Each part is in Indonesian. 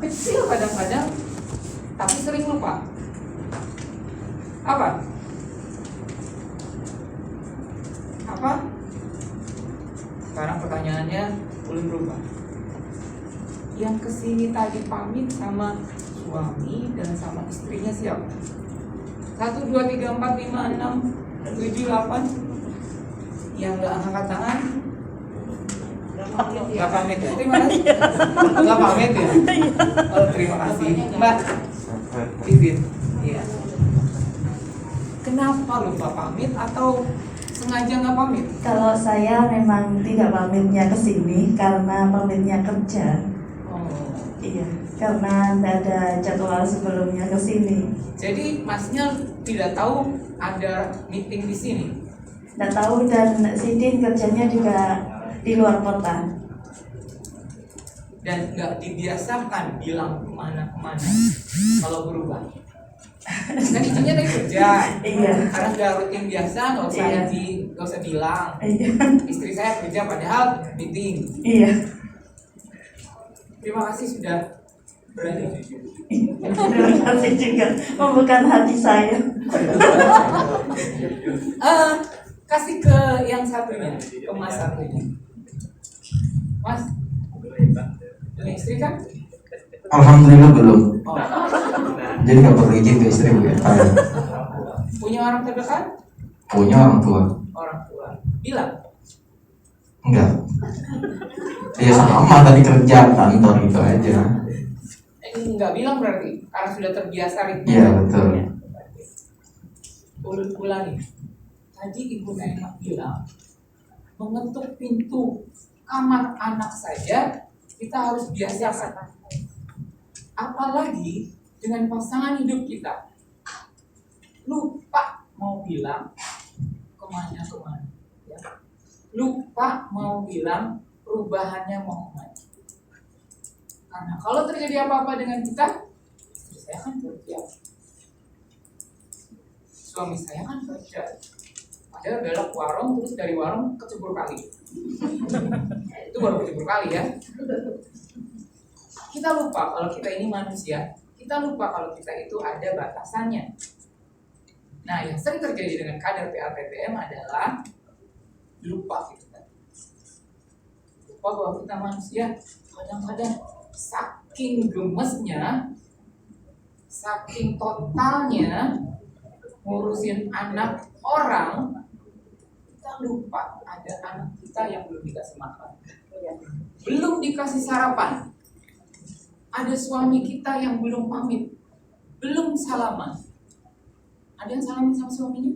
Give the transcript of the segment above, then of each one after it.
kecil kadang-kadang, tapi sering lupa. Apa? Sekarang pertanyaannya belum berubah. Yang kesini tadi pamit sama suami dan sama istrinya siapa? 1, 2, 3, 4, 5, 6, 7, 8. Yang nggak angkat tangan? Nggak pamit ya? Terima kasih. Nggak pamit ya? Oh, terima kasih Mbak Titin. Iya. Kenapa lupa pamit atau sengaja nggak pamit? Kalau saya memang tidak pamitnya ke sini karena pamitnya kerja. Oh. Iya, karena tidak ada jadwal sebelumnya ke sini. Jadi Masnya tidak tahu ada meeting di sini? Tidak tahu, dan Sidin kerjanya juga di luar kota. Dan nggak dibiasakan bilang kemana-kemana kalau berubah. Kan izinnya dari kerja. Iya. Karena sudah rutin biasa, nggak usah Iya. nggak usah bilang. Iya. Istri saya kerja padahal meeting. Iya. Terima kasih sudah berani. Terima kasih juga membuka hati saya. Kasih ke yang satunya, ke Mas satunya. Mas, punya istri kan? Alhamdulillah belum. Oh. Jadi nggak perlu izin ke istri Bu ya. Punya orang terdekat? Punya orang tua. Orang tua. Bilang. Enggak. Ya sama tadi kerja kantor itu aja. Enggak bilang berarti karena sudah terbiasa ritme. Iya betul. Ulangi. Tadi Ibu Naimah bilang mengetuk pintu kamar anak saja kita harus biasakan. Apalagi dengan pasangan hidup kita. Lupa mau bilang kemana. Ya. Lupa mau bilang perubahannya mau kemana. Karena kalau terjadi apa-apa dengan kita, istri saya kan kerja, suami saya kan kerja, padahal belok warung terus dari warung kecebur kali. Itu baru kecebur kali ya. Kita lupa kalau kita ini manusia, kita lupa kalau kita itu ada batasannya. Nah, yang sering terjadi dengan kader PAPPM adalah lupa gitu kan. Lupa bahwa kita manusia, kadang-kadang saking gemesnya, saking totalnya ngurusin anak orang, kita lupa ada anak kita yang belum dikasih makan, belum dikasih sarapan, ada suami kita yang belum pamit, belum salaman. Ada yang salaman sama suaminya?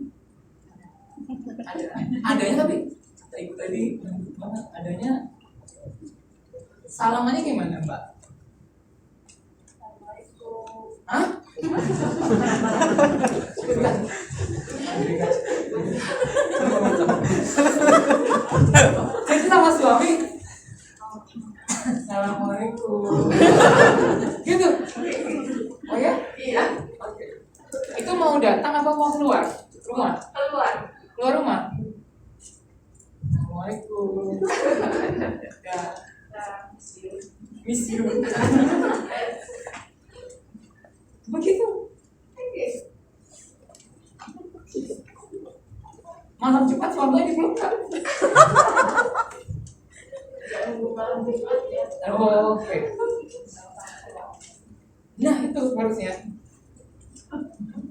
Adanya tapi kata ibu tadi adanya salamannya gimana Mbak? Hah? Jadi sama suami Assalamualaikum gitu. Oh ya? Iya. Oke. Itu mau datang apa mau keluar? Keluar rumah. Assalamualaikum. Ya. Miss you. Begitu. Malam Jumat suaminya dipeluk kan? Oh, oke. Nah itu harusnya.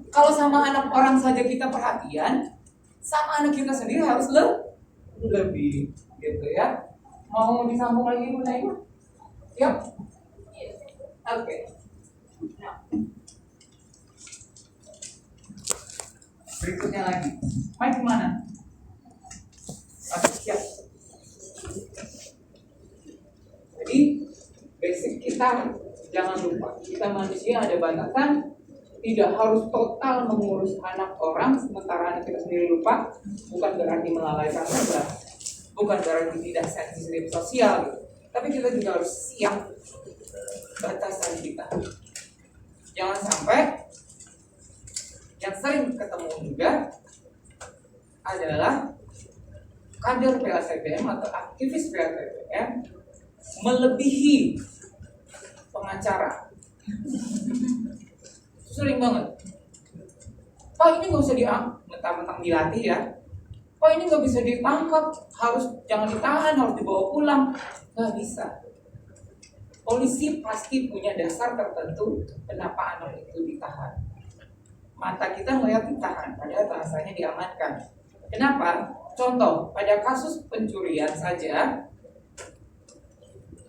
Kalau sama anak orang saja kita perhatian, sama anak kita sendiri harus lebih, gitu ya. Mau disambung lagi Bu Naimah? Yuk. Oke. Berikutnya lagi. Main kemana? Oke, siap. Jadi basic kita jangan lupa, kita manusia ada batasan. Tidak harus total mengurus anak orang sementara anak kita sendiri lupa. Bukan berarti melalaikan tugas, bukan berarti tidak sensitif sosial gitu. Tapi kita juga harus siap batasan kita. Jangan sampai yang sering ketemu juga adalah kader PAPPM atau aktivis PAPPM melebihi penghasilan acara. Sering banget. Pak ini nggak bisa mentang-mentang dilatih ya. Pak ini nggak bisa ditangkap, jangan ditahan, harus dibawa pulang. Nggak bisa. Polisi pasti punya dasar tertentu kenapa anak itu ditahan. Mata kita melihat ditahan, padahal bahasanya diamankan. Kenapa? Contoh, pada kasus pencurian saja,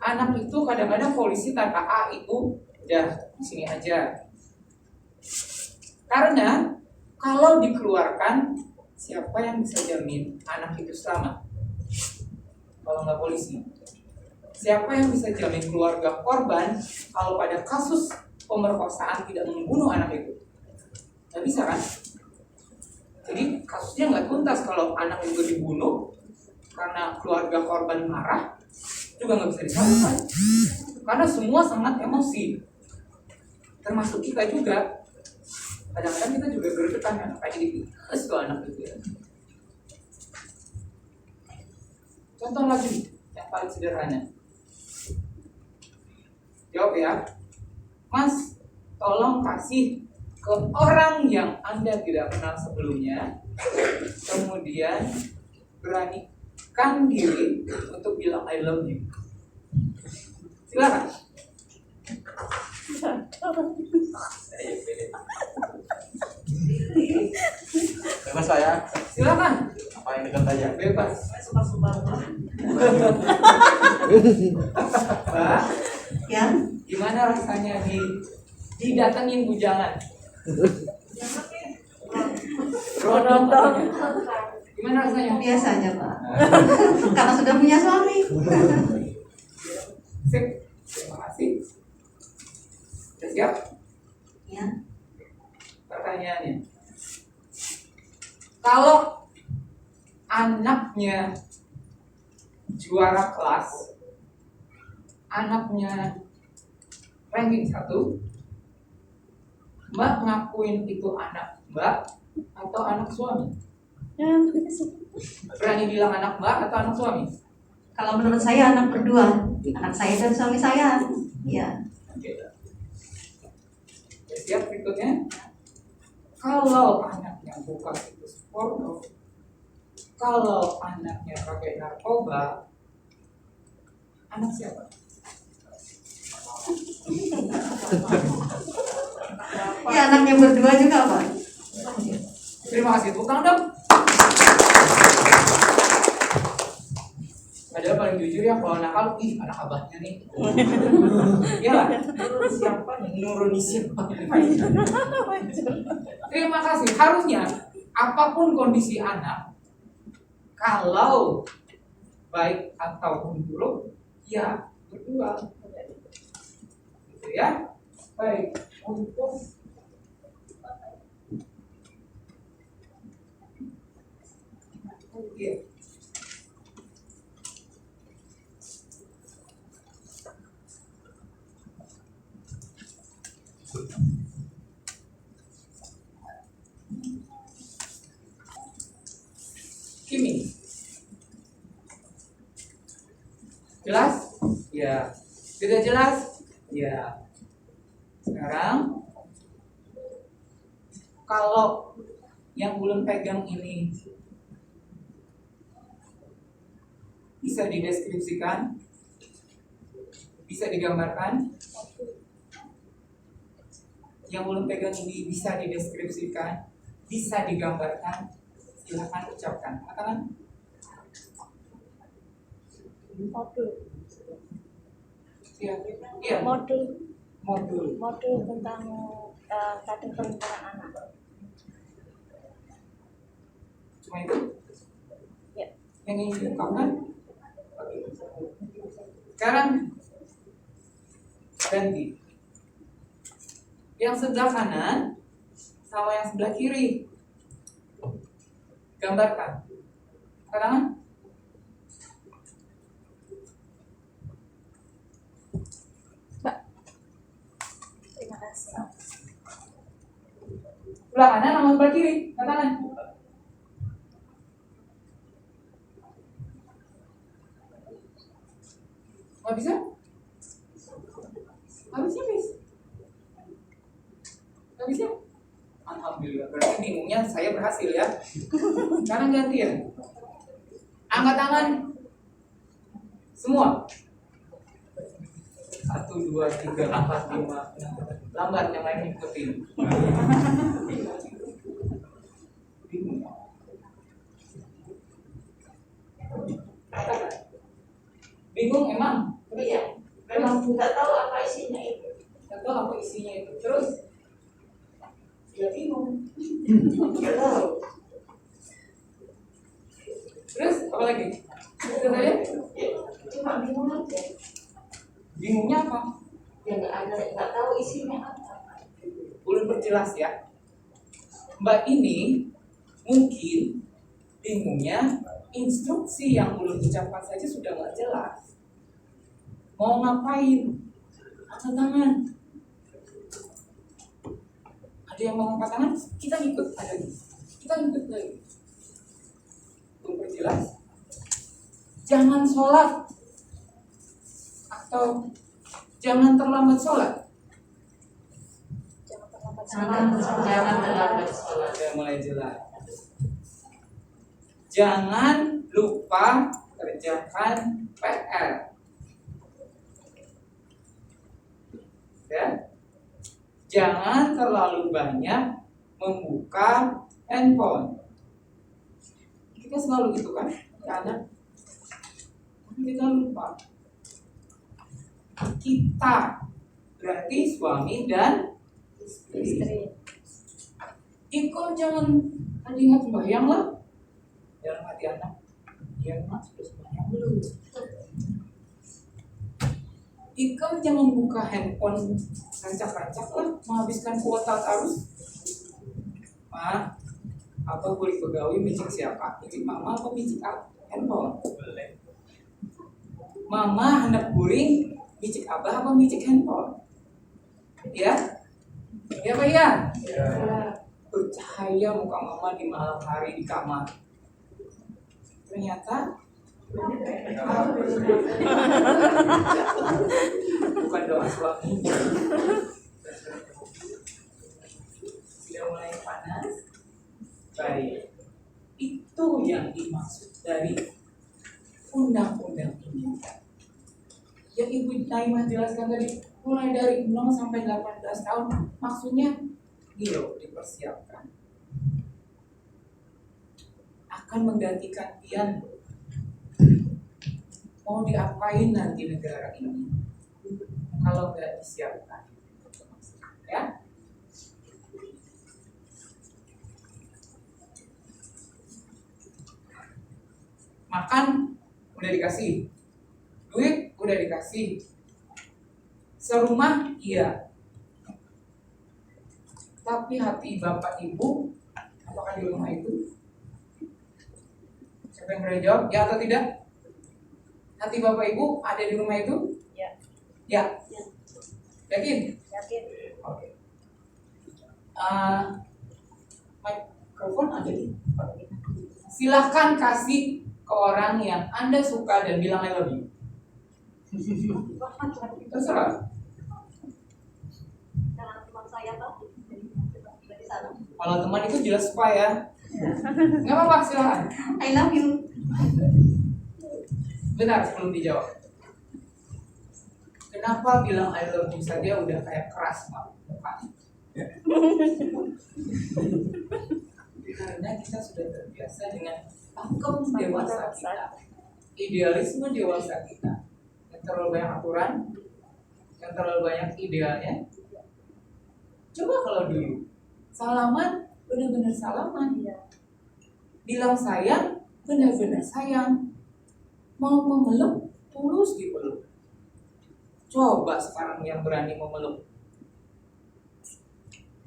anak itu kadang-kadang polisi tanpa A itu udah di sini aja. Karena kalau dikeluarkan, siapa yang bisa jamin anak itu selamat? Kalau nggak polisi. Siapa yang bisa jamin keluarga korban kalau pada kasus pemerkosaan tidak membunuh anak itu? Nggak bisa kan? Jadi kasusnya nggak tuntas kalau anak itu dibunuh karena keluarga korban marah, juga nggak bisa disalahkan. Karena semua sangat emosi, termasuk kita juga. Kadang-kadang kita juga gergetan kan, kayak gitu. Itu anak itu ya. Contoh lagi yang paling sederhana. Jawab ya, Mas, tolong kasih ke orang yang Anda tidak kenal sebelumnya, kemudian beranikan diri untuk bilang I love you. Silakan. Bebas saya. Silakan. Apa yang dekat aja? Bebas. Mbak, Ya, gimana rasanya didatengin bujangan? Rodong. Gimana rasanya? biasa aja Pak. Karena sudah punya suami. Sip. Terima kasih. Sudah siap? Ya. Pertanyaannya, kalau anaknya juara kelas, anaknya ranking 1, Mbak ngakuin itu anak Mbak atau anak suami? Berani bilang anak Mbak atau anak suami? Kalau menurut saya anak berdua, anak saya dan suami saya. Ya. Oke. Siap berikutnya. Kalau anaknya buka situs porno, kalau anaknya pakai narkoba, anak siapa? Ya anaknya berdua juga Pak. Terima kasih, tepuk tangan dong. Padahal paling jujur ya kalau nakal, anak abahnya nih. Iyalah, siapa nih? Nuruni siapa? Terima kasih. Harusnya apapun kondisi anak, kalau baik ataupun buruk, ya berdua. Gitu ya. Baik. Untuk iya. Kimi. Jelas? Ya. Sudah jelas? Ya. Sekarang kalau yang belum pegang ini bisa dideskripsikan, bisa digambarkan. Yang belum pegang ini bisa dideskripsikan, bisa digambarkan. Silakan ucapkan. Katakan. Modul. Iya. Iya. Modul. Tentang kadang perlindungan anak. Cuma itu? Ya. Yang ingin diungkapkan? Sekarang ganti. Yang sebelah kanan sama yang sebelah kiri. Gambarkan. Katakan. Terima kasih. Sebelah kanan sama sebelah kiri. Katakan. Nggak bisa? Habisnya bis. Habisnya. Alhamdulillah. Berarti bingungnya saya berhasil ya. Sekarang gantian. Angkat tangan. Semua. 1, 2, 3, 4, 5, 6. Lambat yang lain ikutin. Bingung. Bingung emang? Iya, memang nggak tahu apa isinya itu. Nggak tahu apa isinya itu. Terus ya bingung. Nggak tahu. Terus apa lagi? Katanya Cuma bingung aja. bingungnya apa? Ya nggak tahu isinya apa. Ulun perjelas ya. Mbak ini mungkin bingungnya instruksi yang ulun ucapkan saja sudah nggak jelas. Mau ngapain? Angkat tangan. Ada yang mau angkat tangan? Kita ikut ada lagi. Kita ikut lagi. Ulun perjelas. Jangan sholat atau jangan terlambat sholat. Jangan terlambat Jangan terlambat sholat. Sudah mulai jelas. Jangan lupa kerjakan PR. Ya. Jangan terlalu banyak membuka handphone. Kita selalu gitu kan, anak. Kita lupa. Kita berarti suami dan istri. istri. Iko jangan tadi ingat sembahyang lah. Dalam hati anak, ya mak sudah sembahyang belum? Iko jangan buka handphone rancak-rancak lah, menghabiskan kuota terus. Mak, apa boleh pegawai micik siapa? Micik mama atau micik handphone? Mama hendak guring, micik abah apa micik handphone? Ya? Ya Pak ya? Bercahaya muka mama di malam hari di kamar. Ternyata bukan doa suami. Sudah mulai panas. Baik. Itu yang dimaksud dari undang-undang ini. Yang Ibu Naimah jelaskan tadi, mulai dari 0 sampai 18 tahun, maksudnya gila dipersiapkan. Akan menggantikan pian. Mau diapain nanti negara ini kalau nggak disiapkan, ya? Makan udah dikasih, duit udah dikasih, serumah iya, tapi hati bapak ibu apakah di rumah itu? Siapa yang berani jawab? Ya atau tidak? Hati bapak ibu ada di rumah itu? Ya. Ya. Ya. Yakin? Yakin. Oke. Mikrofon ada di. Silahkan kasih ke orang yang Anda suka dan bilang I love you. Terserah. Karena teman saya tahu dari sana. Kalau teman itu jelas suka ya. Nggak apa-apa, silahkan. I love you. Benar sebelum dijawab. Kenapa bilang I love you saja udah kayak keras mukanya? Karena kita sudah terbiasa dengan pakem dewasa kita, idealisme dewasa kita, yang terlalu banyak aturan, yang terlalu banyak idealnya. Coba kalau dulu salaman benar-benar salaman, bilang sayang benar-benar sayang, mau memeluk tulus dipeluk. Coba sekarang yang berani memeluk.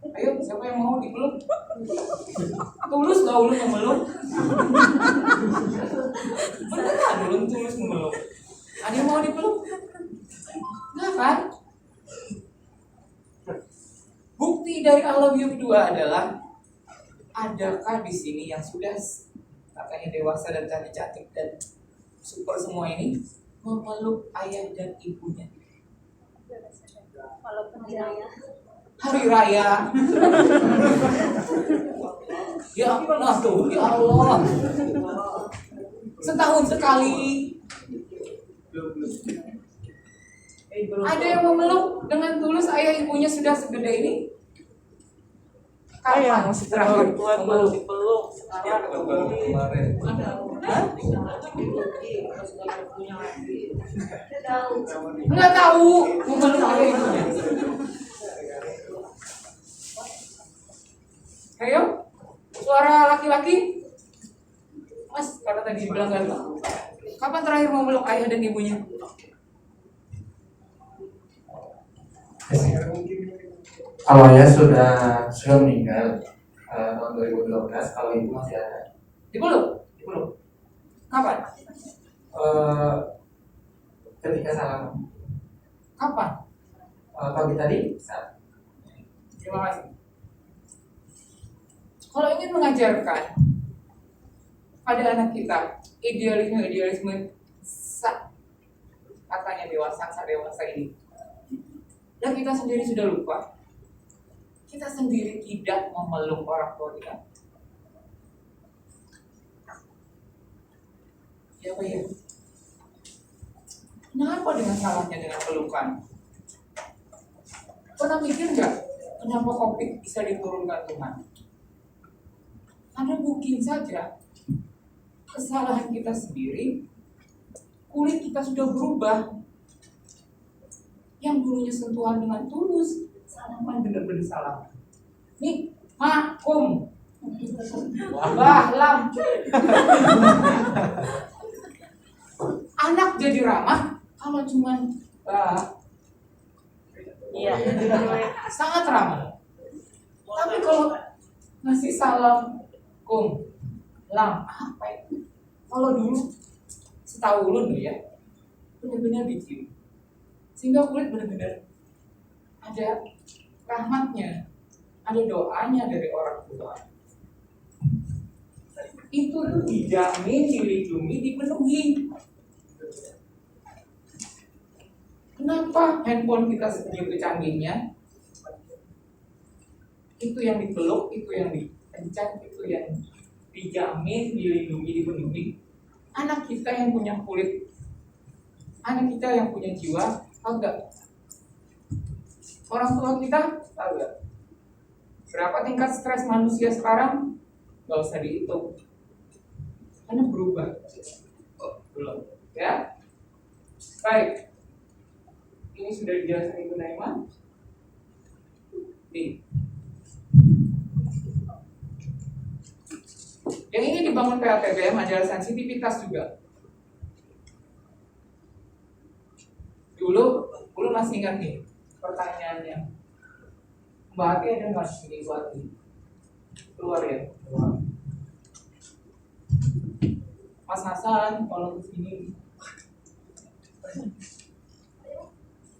Ayo, siapa yang mau dipeluk? Tulus gak ulun memeluk? Beneran ulun tulus memeluk. Ada yang mau dipeluk? Nggak kan? Bukti dari I love you kedua adalah, adakah di sini yang sudah katanya dewasa dan cantik dan super semua ini memeluk ayah dan ibunya? Walaupun hari raya. Hari raya. Ya Allah tuh, ya Allah. Setahun sekali. Ada yang memeluk dengan tulus ayah ibunya sudah segede ini? Kapan terakhir memeluk? dipeluk. Kemarin. Hah? Tahu. Nggak tahu memeluk ayah ibunya. Ayo, suara laki-laki. Mas, karena tadi dibilang nggak tahu. Kapan terakhir memeluk ayah dan ibunya? Awalnya sudah meninggal tahun 2012, kalau ibu masih ada. Dipeluk? Dipeluk. Kapan? Ketika salam Kapan? pagi tadi saat Terima kasih. Kalau ingin mengajarkan pada anak kita idealisme katanya dewasa ini, dan kita sendiri sudah lupa, kita sendiri tidak memeluk orang tua kita. Ya Pak ya. Kenapa dengan salahnya dengan pelukan? Pernah mikir nggak kenapa COVID bisa diturunkan Tuhan? Karena mungkin saja kesalahan kita sendiri, kulit kita sudah berubah. Yang dulunya sentuhan dengan tulus, salaman bener-bener salaman. Nih, makum, lam. Anak jadi ramah kalau cuman Iya. sangat ramah. Tapi kalau ngasih salam, lam, apa itu? Kalau dulu setahu ulun ya, benar-benar dicium. Sehingga kulit benar-benar ada rahmatnya, ada doanya dari orang tua. Itu tuh dijamin, dilindungi, dipenuhi. Kenapa handphone kita sebegitu canggihnya? Itu yang dipeluk, itu yang dipencet, itu yang dijamin, dilindungi, dipenuhi. Anak kita yang punya kulit, anak kita yang punya jiwa, tahu nggak? Orang tua kita tahu nggak? Berapa tingkat stres manusia sekarang? Gak usah dihitung, karena berubah. Belum, ya? Baik. Ini sudah dijelaskan Ibu Naima. Nih. Yang ini dibangun PLTBM adalah sensitivitas juga. Dulu masih ingat nih pertanyaannya. Mbak Ati ada nggak sini Mbak Ati? Keluar ya. Mas Hasan, kalau kesini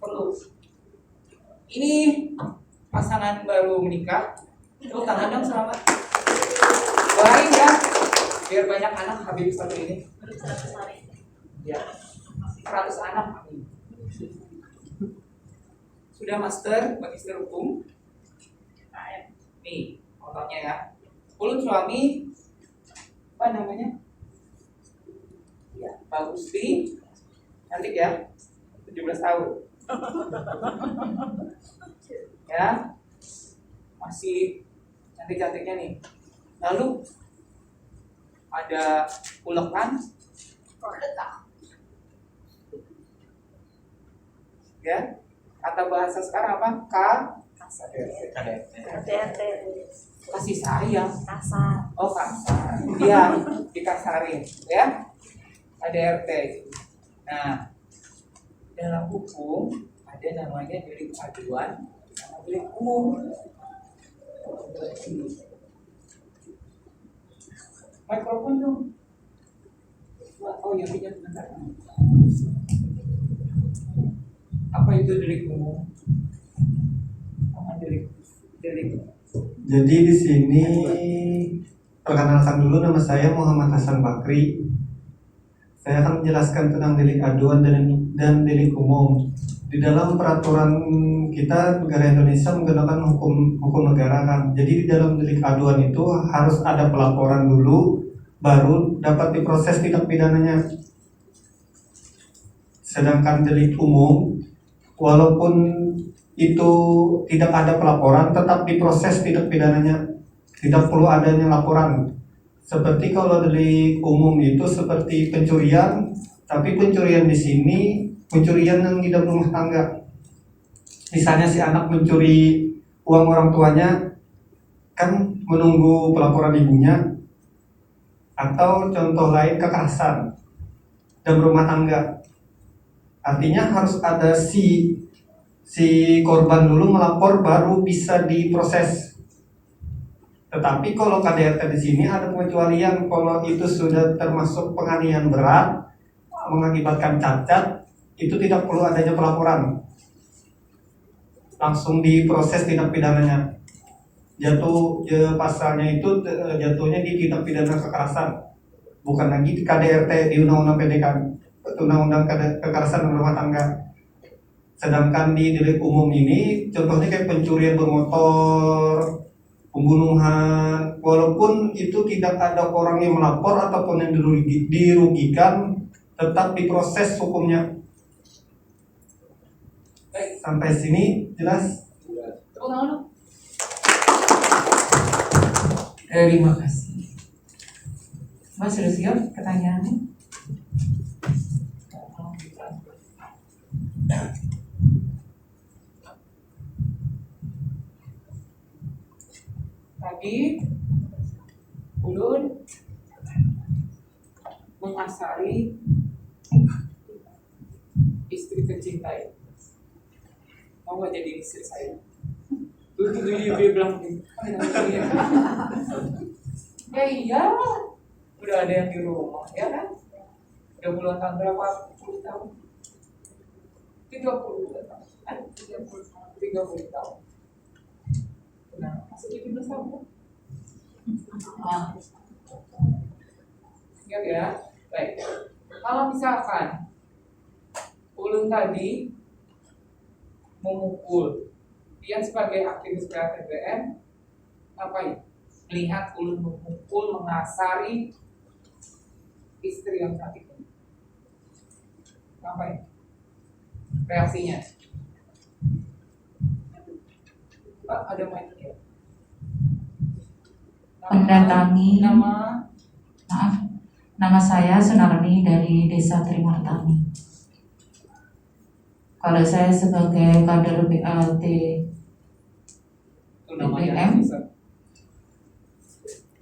perlu. Ini pasangan baru menikah. Tepuk tangan dong selamat. Doain ya, biar banyak anak Habib satu ini. Ya, 100 anak. Amin. Sudah magister hukum. Nih, fotonya ya. Ulun suami, apa namanya? Ya, Pak Gusti. Cantik ya, 17 tahun. Ya, masih cantik-cantiknya nih. Lalu ada ulekan, ya. Kata bahasa sekarang apa? Kasih sayang. Kasar. Oh kasar. Iya, dikasarin, ya. Ada RT. Nah, dalam hukum ada namanya delik aduan sama delik umum. Mikrofon dong. Oh ya, pinjam sebentar. Apa itu delik umum? Apa delik? Jadi di sini perkenalkan dulu, nama saya Muhammad Hasan Bakri. Saya akan menjelaskan tentang delik aduan dan delik umum. di dalam peraturan kita negara Indonesia menggunakan hukum negara kan. Jadi di dalam delik aduan itu harus ada pelaporan dulu, baru dapat diproses tindak pidananya. Sedangkan delik umum, walaupun itu tidak ada pelaporan, tetap diproses tindak pidananya. Tidak perlu adanya laporan. Seperti kalau delik umum itu seperti pencurian, tapi pencurian di sini pencurian yang di dalam rumah tangga. Misalnya si anak mencuri uang orang tuanya, kan menunggu pelaporan ibunya. Atau contoh lain kekerasan dalam rumah tangga. Artinya harus ada si korban dulu melapor baru bisa diproses. Tetapi kalau KDRT di sini ada pengecualian kalau itu sudah termasuk penganiayaan berat mengakibatkan cacat, itu tidak perlu adanya pelaporan. Langsung diproses tindak pidananya. Pasalnya itu jatuhnya di tindak pidana kekerasan. Bukan lagi di KDRT di Undang-Undang PDK, Undang-Undang Kekerasan Rumah Tangga. Sedangkan di delik umum ini contohnya kayak pencurian bermotor, pembunuhan, walaupun itu tidak ada orang yang melapor ataupun yang dirugikan, tetap diproses hukumnya. Baik, Sampai sini jelas? tepuk tangan dong. Terima kasih. Mas sudah siap pertanyaannya? Tadi Ulun mengasari istri tercintai. Mau gak jadi istri saya? Dulu dia bilang gitu. Ya iya, udah ada yang di rumah, ya kan? Udah puluhan tahun berapa? 10 tahun? 30 tahun. 30 tahun. Nah, masih 17 tahun kan? Ingat ya? Baik. Kalau misalkan Ulun tadi memukul, dia sebagai aktivis PATBM ngapain? Melihat Ulun memukul, mengasari istri yang cantik ini. Ngapain? Reaksinya? Pak, ada mic-nya? Mendatangi. Nama saya Sunarni dari Desa Trimartani. Kalau saya sebagai kader BLT Itu namanya BBM, susah.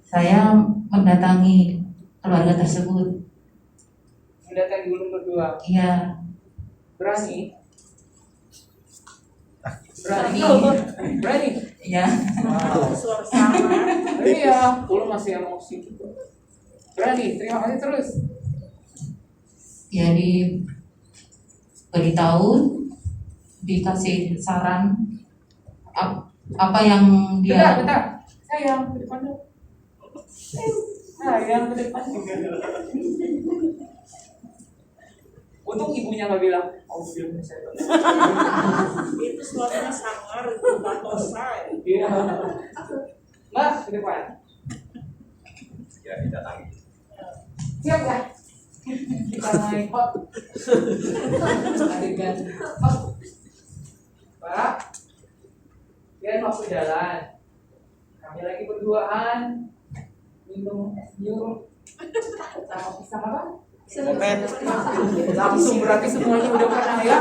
saya mendatangi keluarga tersebut. Mendatangi Ulun berdua. Iya, Berani? Berani? Berani? iya. Wow. Iya, Ulun masih emosi gitu. Berani, terima kasih terus. Ya diberitahu, dikasih saran apa yang dia. Bentar. Sayang, ke depan dong. Sayang, ke depan. Untung ibunya nggak bilang, oh filmnya saya. Itu suaranya sangar, itu batosa. Iya. Mbak, ke depan. Ya, didatangi. Siap ya? Kita naik hot. Adegan hot. Pak, kalian waktu jalan. Kami lagi berduaan. Minum es jeruk. Sama pisang apa? Langsung berarti semuanya udah pernah ya?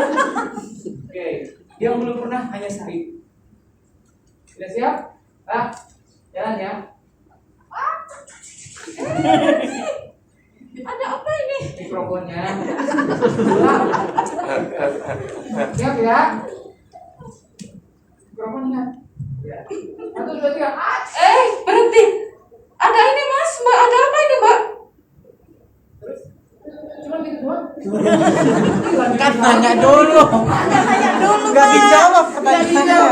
Oke, yang belum pernah hanya Syahid. Sudah siap? Pak, jalan ya. Ada apa ini? Mikrofonnya. Siap ya? Mikrofonnya. Ya. 1, 2, 3. Berhenti. Ada ini mas, mbak. Ada apa ini mbak? Terus? Cuma gitu doang. Kan nanya dulu. Nggak dijawab pertanyaannya.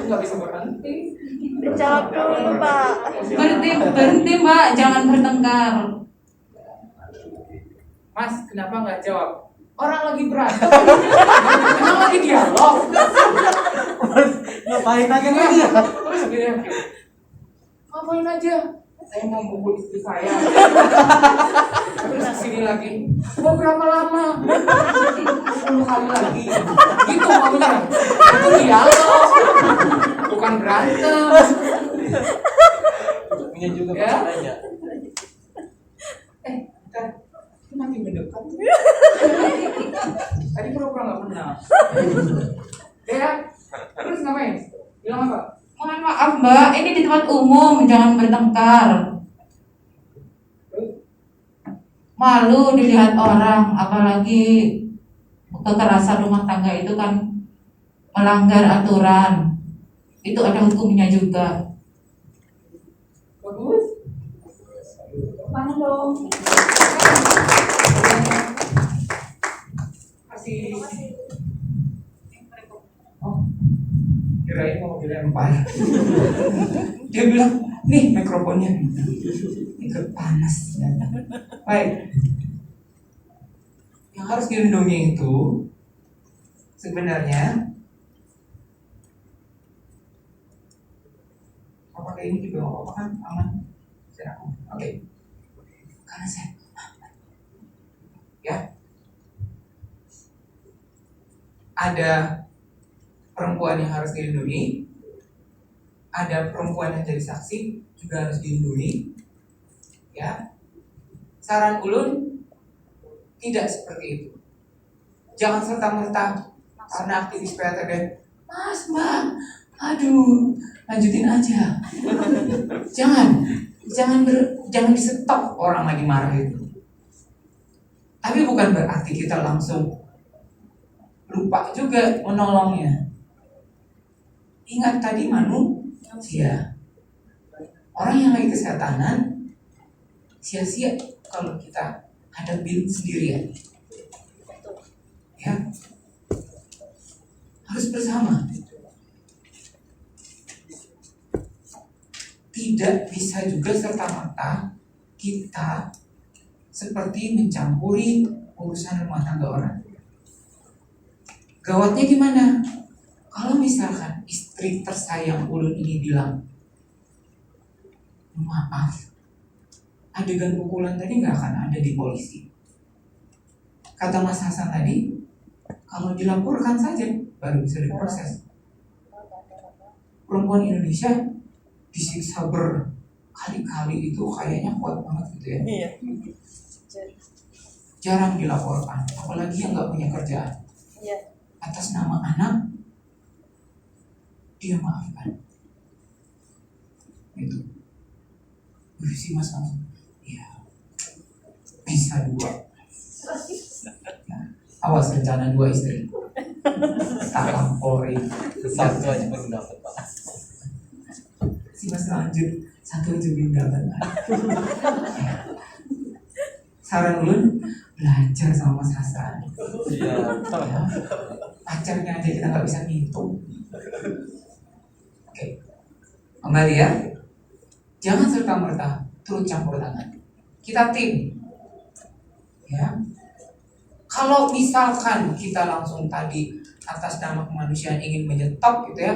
Nggak bisa berhenti. Dijawab dulu, Pak. Berhenti mbak, jangan bertengkar. Mas, kenapa nggak jawab? Orang lagi berantem. Emang lagi dialog. Ngapain aja Gini, dia? terus gini, ngapain aja? Saya mau pukul istri saya. Terus kesini lagi. Mau berapa lama? 10 kali lagi. Gitu maunya. Itu dialog. Bukan berantem. Punya juga Ya. masalahnya. Bentar. Itu makin mendekat. Tadi pura-pura nggak kenal. Ya. Terus ngapain? Bilang apa? Mohon maaf Mbak, ini di tempat umum, jangan bertengkar. Malu dilihat orang, apalagi kekerasan rumah tangga itu kan melanggar aturan. Itu ada hukumnya juga. Bagus. Tangan dong. Kasih. Oh, kirain mau dilempar. Dia bilang, nih mikrofonnya. Ini panas. Baik. Yang harus dilindungi itu sebenarnya apakah ini juga nggak apa-apa kan? Aman? Oke. Karena saya ya ada perempuan yang harus dilindungi, ada perempuan yang jadi saksi juga harus dilindungi. Ya, saran ulun tidak seperti itu. Jangan serta-merta karena aktivis PLTB, Mas, Mbak, aduh, lanjutin aja. Jangan di-stop orang lagi marah itu. Tapi bukan berarti kita langsung lupa juga menolongnya. Ingat tadi manusia. Orang yang lagi kesehatanan sia-sia kalau kita hadapin sendirian. Ya. Harus bersama. Tidak bisa juga serta-merta kita seperti mencampuri urusan rumah tangga orang. Gawatnya gimana? Kalau misalkan istri tersayang ulun ini bilang, maaf, adegan pukulan tadi nggak akan ada di polisi. Kata Mas Hasan tadi, kalau dilaporkan saja baru bisa diproses. Perempuan Indonesia disiksa berkali-kali itu kayaknya kuat banget gitu ya. Iya. Jarang dilaporkan, apalagi yang nggak punya kerjaan. Iya. Atas nama anak, dia maafkan. Itu. Si Mas langsung, iya, bisa 2. Ya, awas rencana 2 istri. Tak lampori. Satu aja baru dapat Pak. Si Mas lanjut, 1 aja belum dapat. Ya. Saran ulun, belajar sama Mas Hasan. Iya. Ya. Pacarnya aja kita nggak bisa ngitung. Oke, kembali ya. Jangan serta-merta turut campur tangan. Kita tim. Ya. Kalau misalkan kita langsung tadi atas nama kemanusiaan ingin menyetop gitu ya,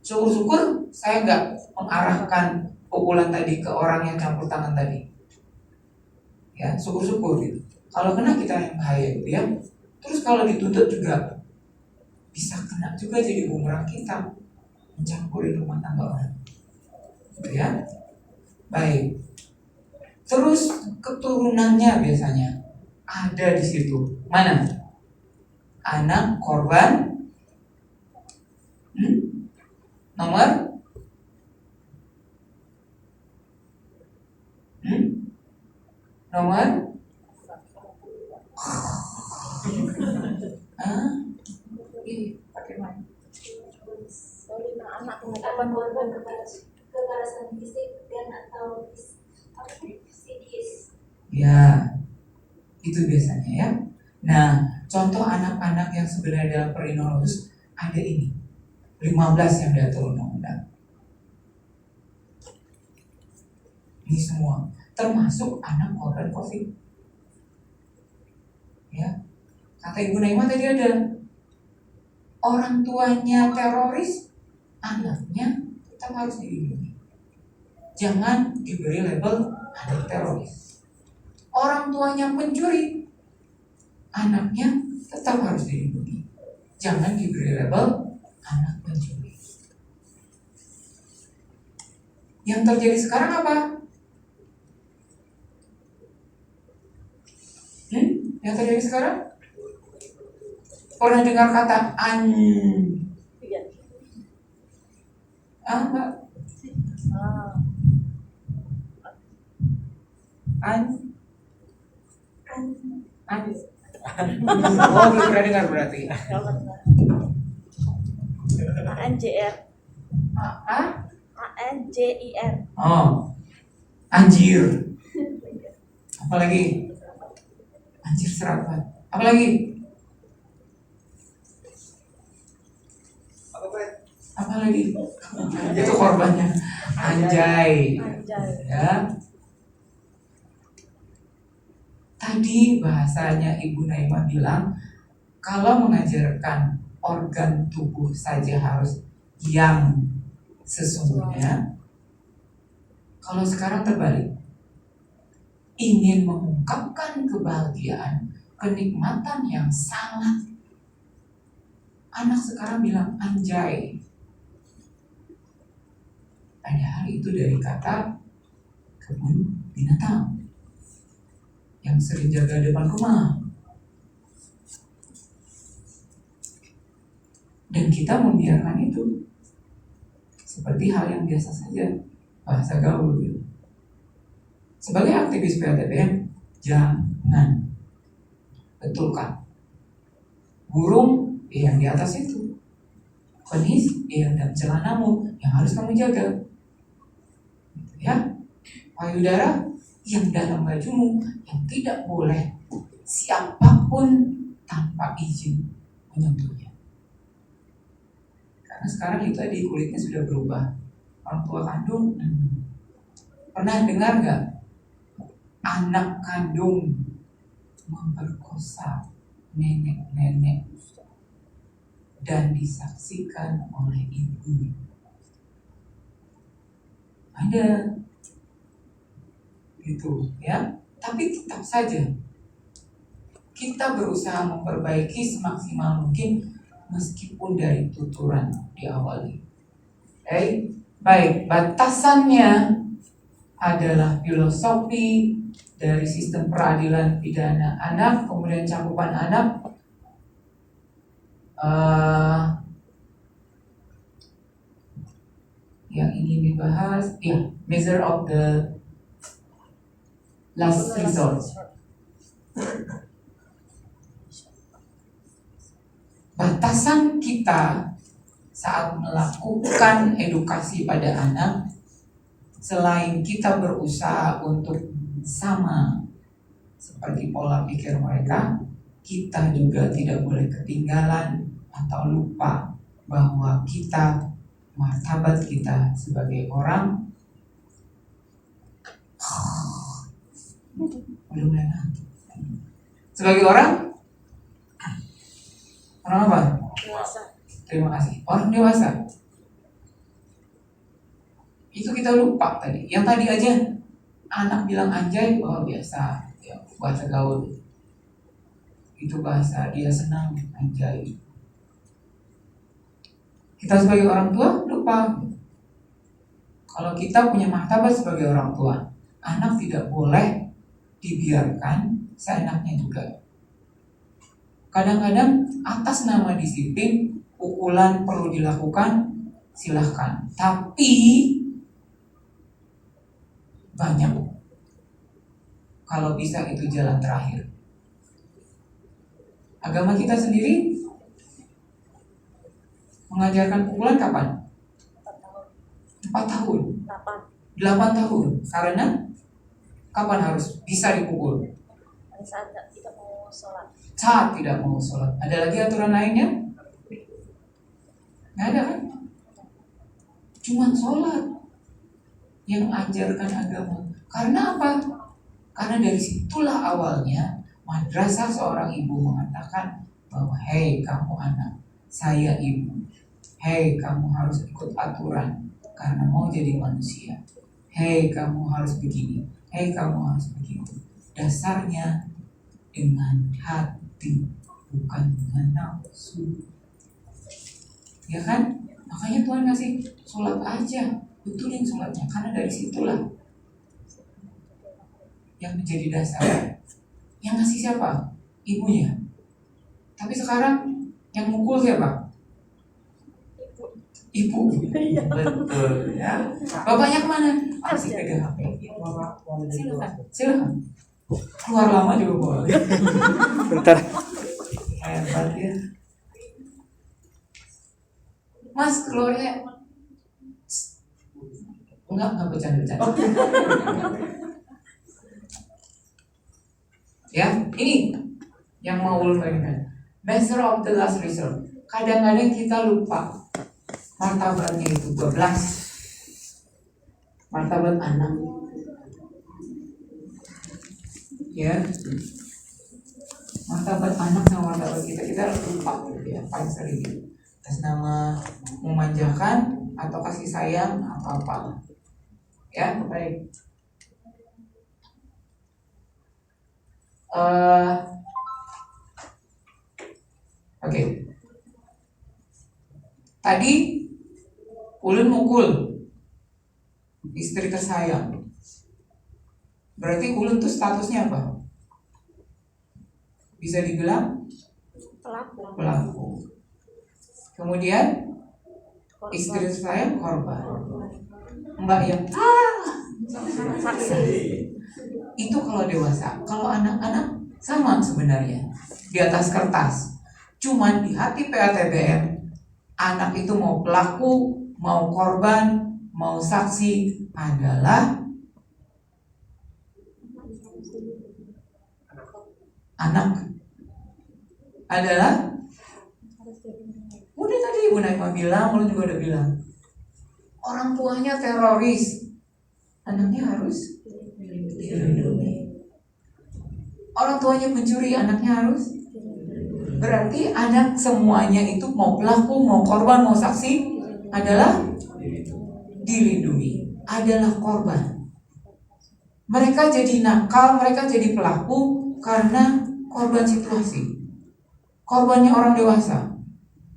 syukur-syukur saya nggak mengarahkan pukulan tadi ke orang yang campur tangan tadi. Ya, syukur-syukur gitu. Kalau kena kita yang bahaya gitu ya. Terus kalau dituntut juga bisa kena juga jadi bumerang kita mencampuri rumah tangga orang. Gitu ya. Baik. Terus keturunannya biasanya ada di situ. Mana? Anak korban. Nomor? Nomor? Pakai mana? Anak pengetahuan korban kekerasan fisik dan atau psikis. Ya, itu biasanya ya. Nah, contoh anak-anak yang sebenarnya dalam perinologus ada ini 15 yang diatur undang-undang. Ini semua termasuk anak korban COVID. Ya, Kata Ibu Naima tadi ada orang tuanya teroris, anaknya tetap harus dilindungi. Jangan diberi label anak teroris. Orang tuanya pencuri, anaknya tetap harus dilindungi. Jangan diberi label anak pencuri. Yang terjadi sekarang apa? Yang terjadi sekarang? Pernah dengar kata Mbak? Oh, belum pernah dengar berarti. ANJR. ANJIR. Oh, anjir. Apalagi? Anjir serapan. Apalagi? Apalagi? Itu korbannya. Anjay. Ya. Tadi bahasanya Ibu Naima bilang kalau mengajarkan organ tubuh saja harus yang sesungguhnya. Kalau sekarang terbalik, ingin mengungkapkan kebahagiaan, kenikmatan yang sangat, anak sekarang bilang anjay. Padahal itu dari kata kebun binatang yang sering jaga depan rumah. Dan kita membiarkan itu seperti hal yang biasa saja, bahasa gaul gitu. Sebagai aktivis PLTPM, jangan. Betul kan? Burung yang di atas itu, penis yang dalam celanamu yang harus kamu jaga, ya. Payudara yang dalam bajumu yang tidak boleh siapapun tanpa izin menyentuhnya. Karena sekarang itu tadi kulitnya sudah berubah. Orang tua kandung, pernah dengar nggak anak kandung memperkosa nenek-nenek dan disaksikan oleh ibunya? Ada, gitu ya. Tapi tetap saja kita berusaha memperbaiki semaksimal mungkin meskipun dari tuturan diawali. Baik, batasannya adalah filosofi dari sistem peradilan pidana anak, kemudian cakupan anak, yang ingin dibahas, ya, measure of the last resort. Batasan kita saat melakukan edukasi pada anak, selain kita berusaha untuk sama seperti pola pikir mereka, kita juga tidak boleh ketinggalan atau lupa bahwa kita, martabat kita sebagai orang, udah mulai ngantuk. Sebagai orang apa? Terima kasih. Orang dewasa. Itu kita lupa tadi. Yang tadi aja anak bilang anjay, oh biasa, ya, bahasa gaul. Itu bahasa dia senang, anjay. Kita sebagai orang tua lupa. Kalau kita punya martabat sebagai orang tua, anak tidak boleh dibiarkan seenaknya juga. Kadang-kadang atas nama disiplin, pukulan perlu dilakukan, silahkan. Tapi banyak, kalau bisa itu jalan terakhir. Agama kita sendiri mengajarkan pukulan kapan? 4 tahun, 8 tahun. Karena kapan harus bisa dipukul? Saat tidak mau sholat. Saat tidak mau sholat. Ada lagi aturan lainnya? Nggak ada kan? Cuman sholat yang ajarkan agama. Karena apa? Karena dari situlah awalnya madrasah seorang ibu mengatakan bahwa hei kamu anak, saya ibu, hei kamu harus ikut aturan karena mau jadi manusia, hei kamu harus begini, hei kamu harus begitu. Dasarnya dengan hati, bukan dengan nafsu. Ya kan? Makanya Tuhan ngasih sholat aja, betulin sholatnya, karena dari situlah yang menjadi dasar. Yang ngasih siapa? Ibunya. Tapi sekarang yang mukul siapa? Ibu. Betul ya. Bapaknya kemana? Masih pegang HP. Silakan. Keluar lama juga boleh. Bentar. Hebat ya. Mas keluarnya enggak bercanda-bercanda. Ya, ini yang mau ulun bagikan. Measure of the last resort. Kadang-kadang kita lupa martabatnya itu 12. Martabat anak. Ya. Martabat anak sama martabat kita lupa gitu ya, paling sering gitu. Atas nama memanjakan atau kasih sayang atau apa. Ya, baik. Oke. Tadi ulun mukul istri tersayang. Berarti ulun tuh statusnya apa? Bisa dibilang pelaku. Kemudian istri tersayang korban. Mbak yang itu kalau dewasa. Kalau anak-anak sama sebenarnya di atas kertas. Cuman di hati PATBM anak itu mau pelaku, mau korban, mau saksi adalah udah tadi Ibu Naimah bilang, lu juga udah bilang orang tuanya teroris, anaknya harus dilindungi. Orang tuanya pencuri, anaknya harus. Berarti anak semuanya itu mau pelaku, mau korban, mau saksi adalah dilindungi, adalah korban. Mereka jadi nakal, mereka jadi pelaku karena korban situasi. Korbannya orang dewasa,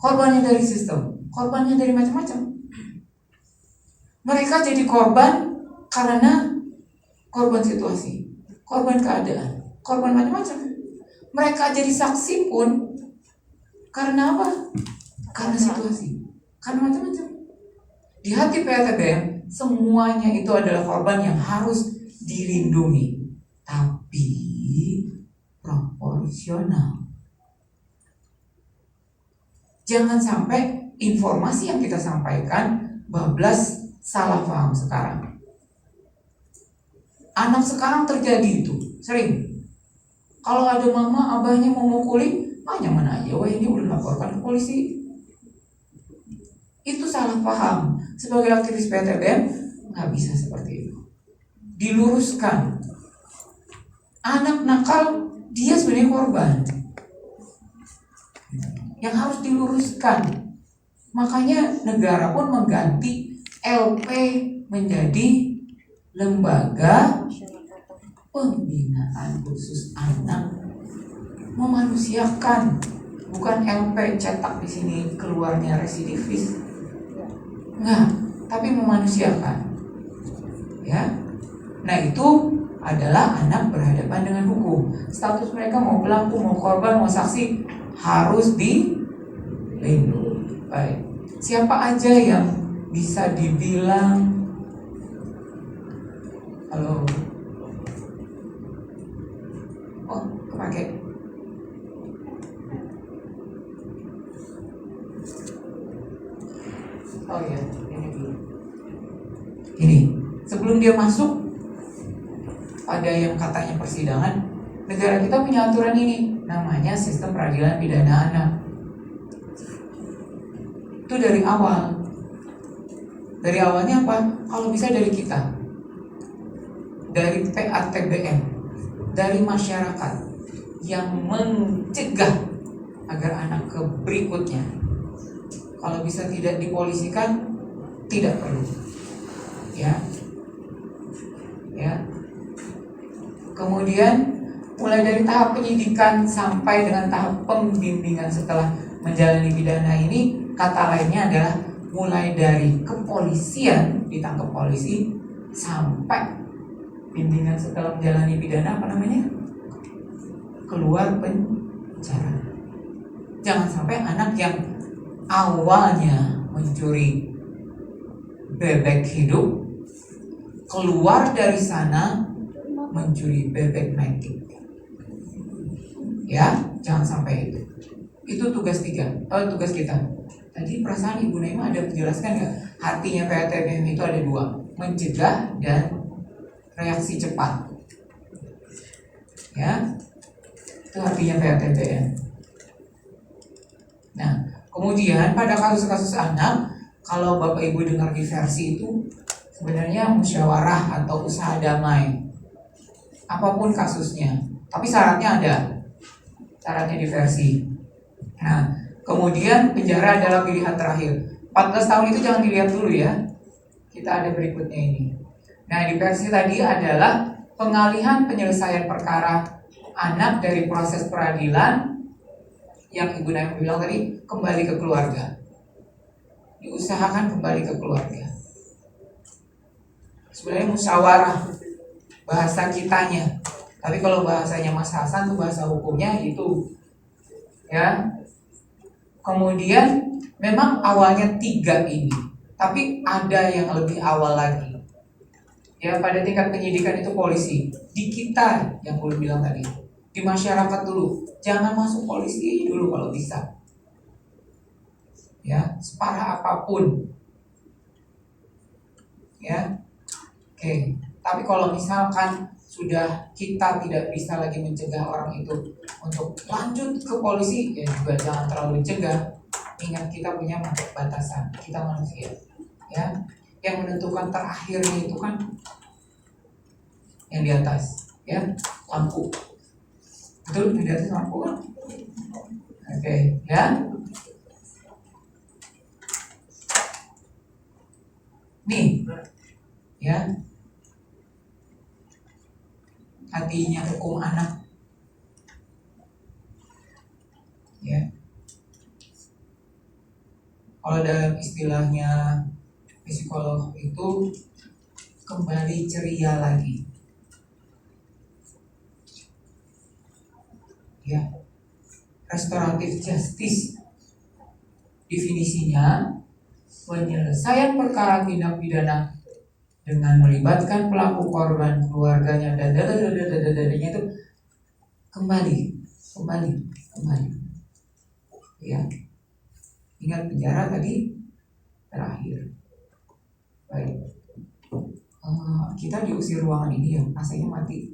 korbannya dari sistem, korbannya dari macam-macam. Mereka jadi korban karena korban situasi, korban keadaan, korban macam-macam. Mereka jadi saksi pun karena apa? Karena situasi, karena macam-macam. Di hati PATBM semuanya itu adalah korban yang harus dilindungi, tapi proporsional. Jangan sampai informasi yang kita sampaikan bablas salah paham sekarang. Anak sekarang terjadi itu sering. Kalau ada mama abahnya mau mukuli, nyaman aja, wah ini udah laporkan ke polisi. Itu salah paham. Sebagai aktivis PATBM nggak bisa seperti itu. Diluruskan. Anak nakal dia sebenarnya korban yang harus diluruskan. Makanya negara pun mengganti LP menjadi lembaga pembinaan khusus anak, memanusiakan, bukan LP cetak di sini keluarnya residivis, enggak, tapi memanusiakan, ya. Nah itu adalah anak berhadapan dengan hukum. Status mereka mau pelaku, mau korban, mau saksi harus dilindungi. Baik, siapa aja yang bisa dibilang halo? Oh, kepake. Oh iya, ini dulu. Ini, sebelum dia masuk pada yang katanya persidangan, negara kita punya aturan ini, namanya sistem peradilan pidana anak. Itu dari awal. Dari awalnya apa? Kalau bisa dari kita, dari PATBM, dari masyarakat yang mencegah agar anak ke berikutnya. Kalau bisa tidak dipolisikan, tidak perlu. Ya. Kemudian mulai dari tahap penyidikan sampai dengan tahap pembimbingan setelah menjalani pidana ini, kata lainnya adalah mulai dari kepolisian, ditangkap polisi, sampai bimbingan setelah menjalani pidana, keluar penjara. Jangan sampai anak yang awalnya mencuri bebek hidup keluar dari sana mencuri bebek mati. Ya, jangan sampai itu. Itu tugas kita. Tadi perasaan Ibu Naima ada menjelaskan nggak? Artinya PATPM itu ada dua, mencegah dan reaksi cepat. Ya, itu artinya PATPM. Nah, kemudian pada kasus-kasus anak, kalau Bapak Ibu dengar diversi itu sebenarnya musyawarah atau usaha damai. Apapun kasusnya, tapi syaratnya ada. Syaratnya diversi. Nah, kemudian penjara adalah pilihan terakhir. 14 tahun itu jangan dilihat dulu ya. Kita ada berikutnya ini. Nah, diversi tadi adalah pengalihan penyelesaian perkara anak dari proses peradilan yang Ibu Naima bilang tadi, kembali ke keluarga. Diusahakan kembali ke keluarga. Sebenarnya musyawarah bahasa kitanya, tapi kalau bahasanya Mas Hasan tuh bahasa hukumnya itu. Ya. Kemudian memang awalnya 3 ini, tapi ada yang lebih awal lagi. Ya, pada tingkat penyidikan itu polisi. Di kita yang boleh bilang tadi, di masyarakat dulu, jangan masuk polisi dulu kalau bisa. Ya, separah apapun. Ya. Oke, tapi kalau misalkan sudah kita tidak bisa lagi mencegah orang itu untuk lanjut ke polisi, ya juga jangan terlalu mencegah. Ingat kita punya batasan, kita manusia. Ya, yang menentukan terakhirnya itu kan yang di atas, ya, lampu. Betul, yang di atas lampu kan? Oke, ya. Nih, ya. Artinya hukum anak. Ya. Kalau dalam istilahnya psikolog itu kembali ceria lagi. Ya. Restoratif justice definisinya penyelesaian perkara tindak pidana dengan melibatkan pelaku, korban, keluarganya, dan dadanya itu kembali. Ya, ingat penjara tadi terakhir. Baik, kita diusir ruangan ini ya, AC-nya mati.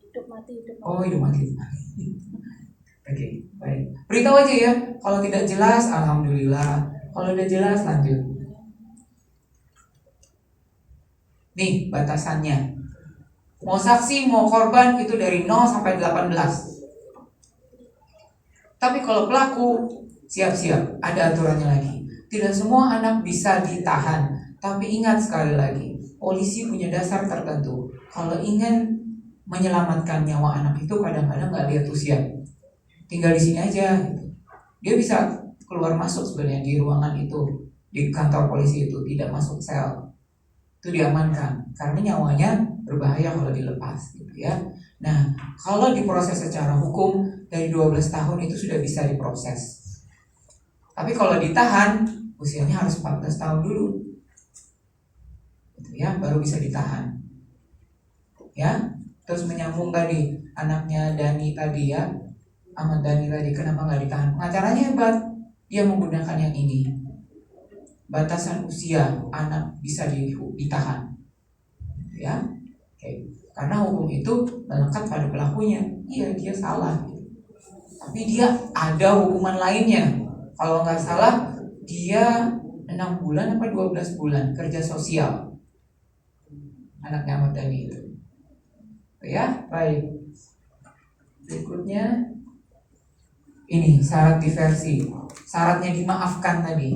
Hidup mati. Oh, hidup mati. Oke, baik. Beritahu aja ya, kalau tidak jelas, alhamdulillah. Kalau udah jelas, lanjut. Nih batasannya. Mau saksi, mau korban itu dari 0 sampai 18. Tapi kalau pelaku, siap-siap, ada aturannya lagi. Tidak semua anak bisa ditahan. Tapi ingat sekali lagi, polisi punya dasar tertentu. Kalau ingin menyelamatkan nyawa anak itu kadang-kadang nggak lihat usia. Tinggal di sini aja. Dia bisa keluar masuk sebenarnya di ruangan itu, di kantor polisi itu, tidak masuk sel. Itu diamankan karena nyawanya berbahaya kalau dilepas gitu ya. Nah, kalau diproses secara hukum dari 12 tahun itu sudah bisa diproses. Tapi kalau ditahan usianya harus 14 tahun dulu. Gitu ya, baru bisa ditahan. Ya. Terus menyambung tadi anaknya Dani tadi ya. Ahmad Dhani tadi kenapa nggak ditahan? Pengacaranya hebat. Dia menggunakan yang ini. Batasan usia anak bisa ditahan, ya, oke. Karena hukum itu melekat pada pelakunya. Iya, dia salah, tapi dia ada hukuman lainnya. Kalau nggak salah, dia 6 bulan apa 12 bulan kerja sosial. Anaknya Ahmad Dhani itu, ya, baik. Berikutnya ini syarat diversi. Syaratnya dimaafkan tadi.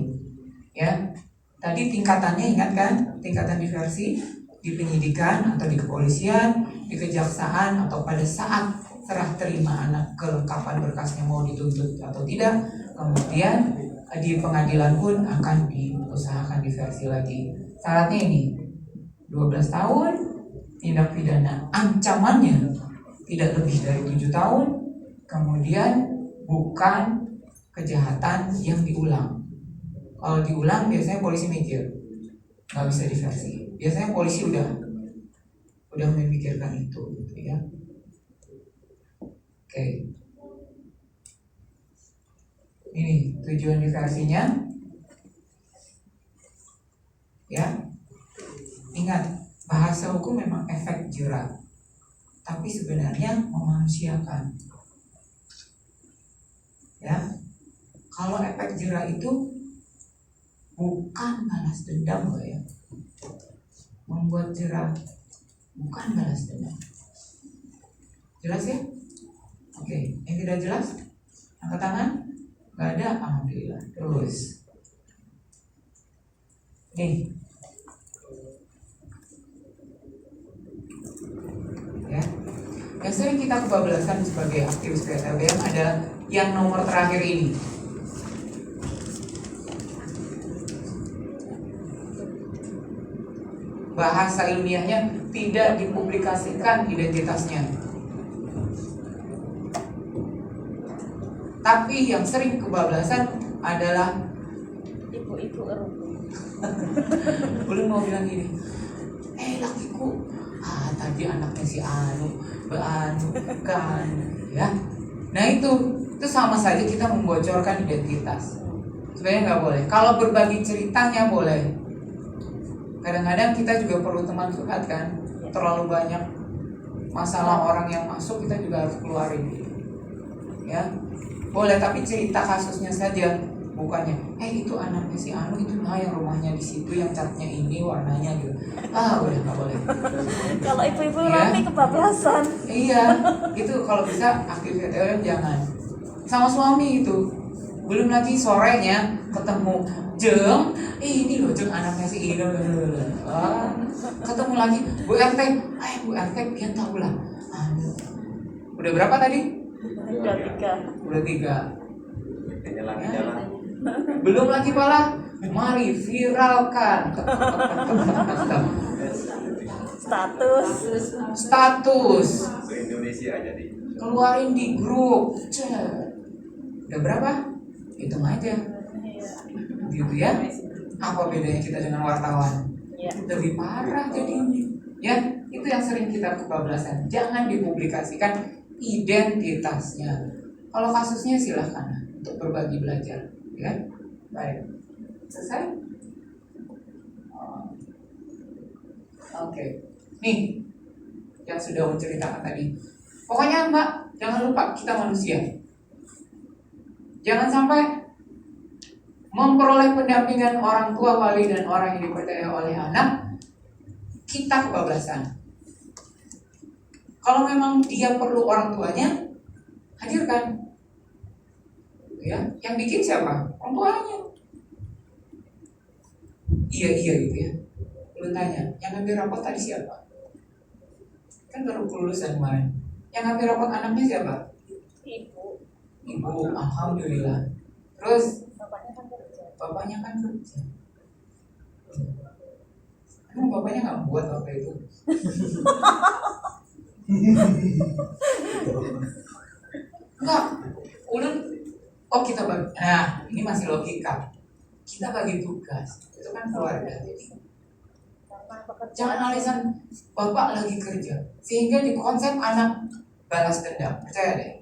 Ya. Tadi tingkatannya ingat kan? Tingkatan diversi di penyidikan atau di kepolisian, di kejaksaan atau pada saat serah terima anak kelengkapan berkasnya mau dituntut atau tidak. Kemudian di pengadilan pun akan diusahakan diversi lagi. Syaratnya ini 12 tahun, tindak pidana ancamannya tidak lebih dari 7 tahun, kemudian bukan kejahatan yang diulang. Kalau diulang biasanya polisi mikir nggak bisa diversi. Biasanya polisi udah memikirkan itu, gitu ya. Oke. Ini tujuan diversinya. Ya. Ingat, bahasa hukum memang efek jerah, tapi sebenarnya memanusiakan. Ya. Kalau efek jerah itu bukan balas dendam loh ya. Membuat jerah bukan balas dendam. Jelas ya? Oke, yang tidak jelas? Angkat tangan? Gak ada? Alhamdulillah. Terus nih ya, yang sering kita kebablasan sebagai aktivis PTBM adalah yang nomor terakhir ini. Bahasa ilmiahnya tidak dipublikasikan identitasnya. Tapi yang sering kebablasan adalah Ibu-ibu eruku. belum mau bilang gini, lakiku, tadi anaknya si Anu, kan, ya. Nah itu sama saja kita membocorkan identitas. Sebenarnya nggak boleh. Kalau berbagi ceritanya boleh. Kadang-kadang kita juga perlu teman curhat kan. Terlalu banyak masalah orang yang masuk, kita juga harus keluarin. Ya, boleh, tapi cerita kasusnya saja, bukannya itu anaknya si Anu itu yang rumahnya di situ, yang catnya ini, warnanya gitu. Udah nggak boleh. Kalau ibu-ibu Ya. nanti kebablasan. Iya, itu kalau bisa aktif PTBM jangan. Sama suami itu. Belum lagi sorenya ketemu Jeng, ini loh Jeng anaknya si ini. Ketemu lagi Bu RT, Bu RT pian tahu lah. Udah berapa tadi? Udah 3. Lagi jalan. Belum lagi malah mari viralkan status Indonesia jadi. keluarin di grup. Udah berapa? Hitung aja. Gitu ya. Apa bedanya kita dengan wartawan? Lebih parah jadinya. Ya, itu yang sering kita kebablasan. Jangan dipublikasikan identitasnya. Kalau kasusnya silahkan untuk berbagi belajar, ya. Baik. Selesai? Oke. Nih, yang sudah menceritakan tadi. Pokoknya Mbak, jangan lupa kita manusia. Jangan sampai memperoleh pendampingan orang tua, wali, dan orang yang dipercaya oleh anak, kita kebablasan. Kalau memang dia perlu orang tuanya, hadirkan. Ya, yang bikin siapa? Orang tuanya. Iya gitu ya. Lu tanya, yang ngambil rapot tadi siapa? Kan baru kelulusan kemarin. Yang ngambil rapot anaknya siapa? Ibu, alhamdulillah. Terus bapaknya kan kerja. Emang bapaknya nggak buat waktu itu? Enggak. Ulun, kita bagi. Nah, ini masih logika. Kita bagi tugas. Itu kan keluarga. Jangan alasan bapak lagi kerja, sehingga di konsep anak balas dendam. Percaya deh.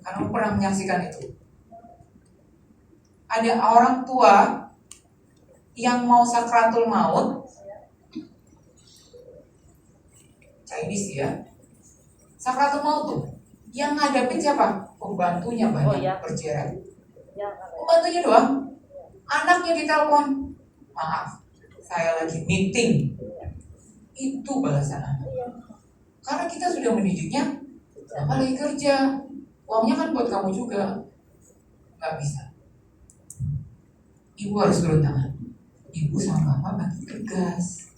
Karena pernah menyaksikan itu. Ada orang tua yang mau sakratul maut, Chinese ya, sakratul maut tuh, yang ngadepin siapa? Pembantunya banyak bercerai. Pembantunya doang. Anaknya ditelepon, maaf, saya lagi meeting. Itu balasan anak. Karena kita sudah mendidiknya, apa lagi kerja. Uangnya kan buat kamu juga. Nggak bisa. Ibu harus turun tangan. Ibu sama bapak makin tegas.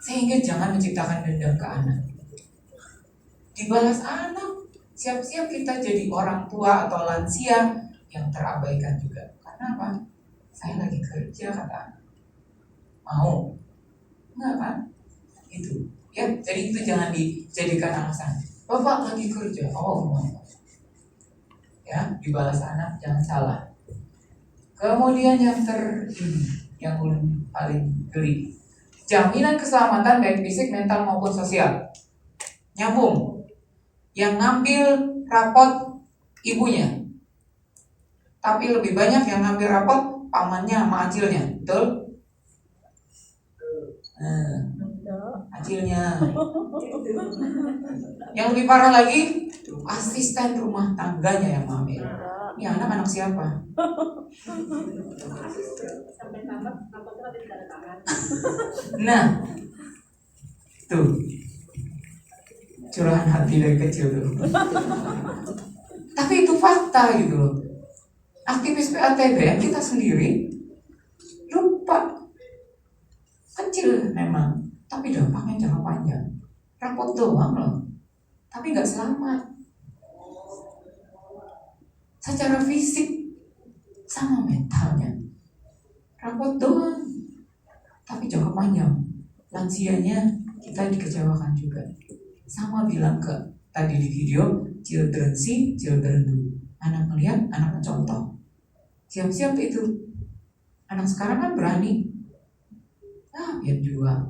Sehingga jangan menciptakan dendam ke anak. Dibalas anak. Siap-siap kita jadi orang tua atau lansia yang terabaikan juga. Karena apa? Saya lagi kerja, kata anak. Mau? Enggak kan? Itu. Ya, jadi itu jangan dijadikan alasan. Bapak lagi kerja. Oh, mau. Ya, dibalas anak, jangan salah. Kemudian yang paling geli, jaminan keselamatan baik fisik, mental maupun sosial. Nyambung. Yang ngambil rapot ibunya, tapi lebih banyak yang ngambil rapot pamannya sama acilnya, betul? Acilnya. Yang lebih parah lagi, asisten rumah tangganya yang ngambil. Ini anak siapa? Nah, tuh curahan hati dari kecil tuh. Tapi itu fakta gitu loh. Aktivis PATBM kita sendiri lupa. Kecil memang, tapi dampaknya jangka panjang. Rapot doang loh, tapi nggak selamat. Secara fisik sama mentalnya. Rapot doang, tapi jangka panjang. Lansianya kita dikecewakan juga. Sama bilang ke tadi di video, children see, children do. Anak melihat, anak mencontoh. Siap-siap itu. Anak sekarang kan berani. Biar juga.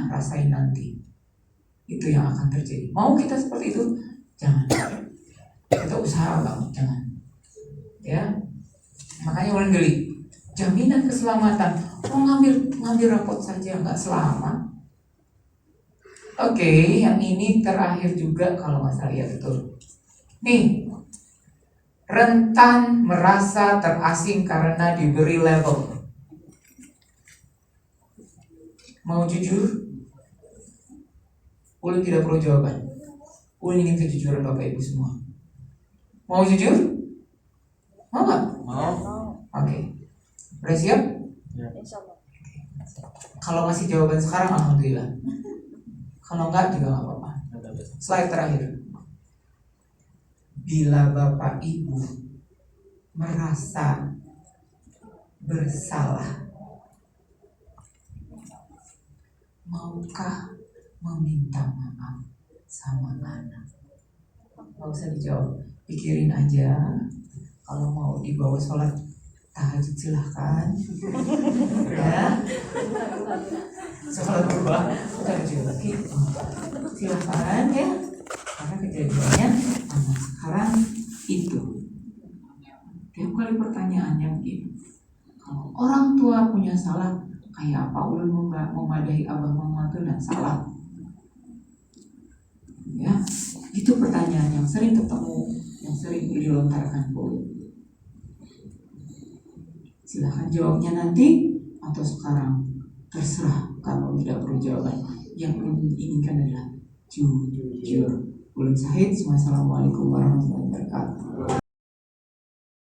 Rasain nanti. Itu yang akan terjadi. Mau kita seperti itu? Jangan. Kita usaha banget, jangan. Ya. Makanya orang geli. Jaminan keselamatan. Mau ngambil rapot saja nggak selamat. Oke, yang ini terakhir juga kalau nggak salah, ya betul. Nih, rentan merasa terasing karena diberi label. Mau jujur? Ulun tidak perlu jawaban. Ulun ingin kejujuran Bapak Ibu semua. Mau jujur? Mau nggak? Mau. Oke. Udah siap? Ya. Kalau masih jawaban sekarang, alhamdulillah. Kalau enggak juga nggak apa-apa. Slide terakhir. Bila Bapak Ibu merasa bersalah, maukah meminta maaf sama anak? Nggak usah dijawab, pikirin aja. Kalau mau dibawa sholat tahajud silahkan. Ya. Sholat berubah tahajud lagi silahkan ya. Karena kejadiannya anak sekarang itu. Tiap kali pertanyaannya begini, kalau orang tua punya salah, kayak apa ulun memadahi abah mama itu dan salah? Ya, itu pertanyaan yang sering ketemu, yang sering dilontarkan ke ulun. Silahkan jawabnya nanti atau sekarang, terserah. Kalau tidak perlu jawaban, yang ulun inginkan adalah jujur. Ulun Syahid, wassalamualaikum warahmatullahi wabarakatuh.